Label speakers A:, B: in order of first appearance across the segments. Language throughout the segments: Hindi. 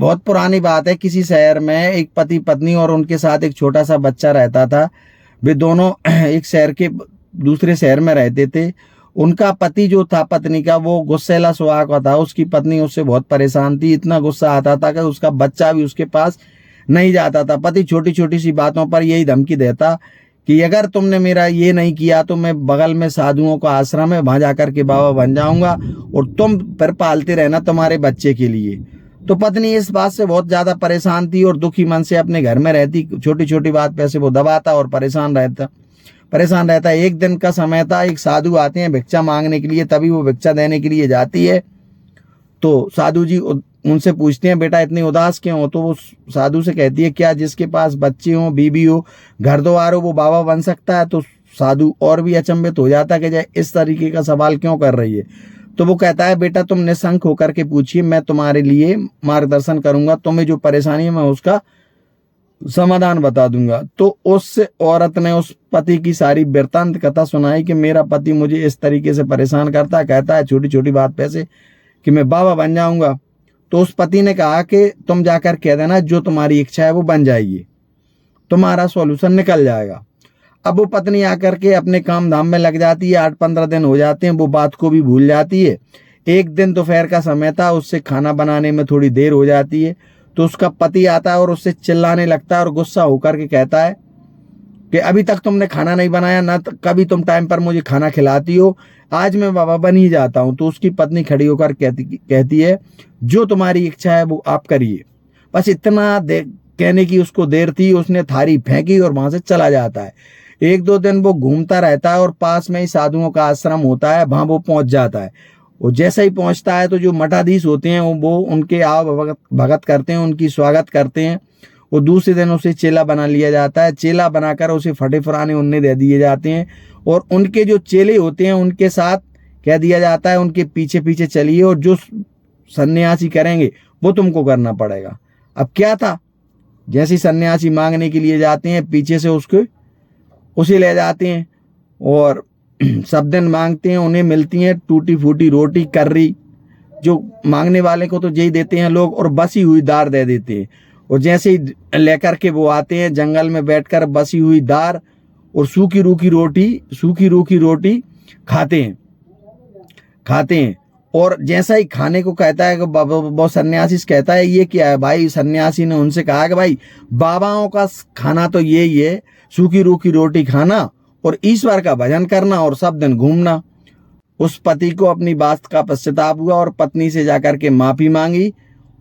A: बहुत पुरानी बात है, किसी शहर में एक पति पत्नी और उनके साथ एक छोटा सा बच्चा रहता था। वे दोनों एक शहर के दूसरे शहर में रहते थे। उनका पति जो था पत्नी का, वो गुस्सैला स्वभाव का था। उसकी पत्नी उससे बहुत परेशान थी, इतना गुस्सा आता था कि उसका बच्चा भी उसके पास नहीं जाता था। पति छोटी छोटी सी बातों पर यही धमकी देता कि अगर तुमने मेरा ये नहीं किया तो मैं बगल में साधुओं का आश्रम है, वहां जाकर के बाबा बन जाऊंगा और तुम फिर पालते रहना तुम्हारे बच्चे के लिए। तो पत्नी इस बात से बहुत ज्यादा परेशान थी और दुखी मन से अपने घर में रहती। छोटी छोटी बात पे से वो दबाता और परेशान रहता। एक दिन का समय था, एक साधु आते हैं भिक्षा मांगने के लिए, तभी वो भिक्षा देने के लिए जाती है। तो साधु जी उनसे पूछते हैं, बेटा इतनी उदास क्यों हो? तो वो साधु से कहती है, क्या जिसके पास बच्चे हो, बीबी हो, घर द्वार हो, वो बाबा बन सकता है? तो साधु और भी अचंभित हो जाता कि इस तरीके का सवाल क्यों कर रही है। तो वो कहता है, बेटा तुम निशंक होकर के पूछिए, मैं तुम्हारे लिए मार्गदर्शन करूंगा, तुम्हें जो परेशानी है मैं उसका समाधान बता दूंगा। तो उस औरत ने उस पति की सारी वृत्तांत कथा सुनाई कि मेरा पति मुझे इस तरीके से परेशान करता है, कहता है छोटी छोटी बात पे से कि मैं बाबा बन जाऊंगा। तो उस पति ने कहा कि तुम जाकर कह देना जो तुम्हारी इच्छा है वो बन जाएगी, तुम्हारा सॉल्यूशन निकल जाएगा। अब वो पत्नी आकर के अपने काम धाम में लग जाती है। 8-15 दिन हो जाते हैं, वो बात को भी भूल जाती है। एक दिन दोपहर का समय था, उससे खाना बनाने में थोड़ी देर हो जाती है। तो उसका पति आता है और उससे चिल्लाने लगता है और गुस्सा होकर के कहता है कि अभी तक तुमने खाना नहीं बनाया, ना कभी तुम टाइम पर मुझे खाना खिलाती हो, आज मैं बाबा बन ही जाता हूं। तो उसकी पत्नी खड़ी होकर कहती है, जो तुम्हारी इच्छा है वो आप करिए। बस इतना कहने की उसको देर थी, उसने थारी फेंकी और वहां से चला जाता है। 1-2 दिन वो घूमता रहता है और पास में ही साधुओं का आश्रम होता है, वहां वो पहुंच जाता है। वो जैसे ही पहुंचता है तो जो मठाधीश होते हैं वो उनके भगत करते हैं, उनकी स्वागत करते हैं। वो दूसरे दिन उसे चेला बना लिया जाता है। चेला बनाकर उसे फटे फुराने उन्हें दे दिए जाते हैं और उनके जो चेले होते हैं उनके साथ कह दिया जाता है, उनके पीछे पीछे चलिए और जो सन्यासी करेंगे वो तुमको करना पड़ेगा। अब क्या था, जैसे सन्यासी मांगने के लिए जाते हैं, पीछे से उसे ले जाते हैं और सब दिन मांगते हैं। उन्हें मिलती हैं टूटी फूटी रोटी, कर्री, जो मांगने वाले को तो यही देते हैं लोग, और बसी हुई दार दे देते हैं। और जैसे ही लेकर के वो आते हैं, जंगल में बैठकर बसी हुई दार और सूखी रूखी रोटी खाते हैं। और जैसा ही खाने को कहता है कि वो सन्यासी कहता है, ये क्या है भाई? सन्यासी ने उनसे कहा कि भाई बाबाओं का खाना तो यही है, सूखी रूखी रोटी खाना और ईश्वर का भजन करना और सब दिन घूमना। उस पति को अपनी बात का पश्चाताप हुआ और पत्नी से जाकर के माफी मांगी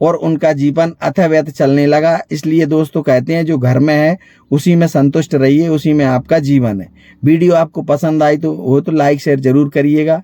A: और उनका जीवन अथाव्यथ चलने लगा। इसलिए दोस्तों कहते हैं, जो घर में है उसी में संतुष्ट रहिए, उसी में आपका जीवन है। वीडियो आपको पसंद आई तो लाइक शेयर जरूर करिएगा।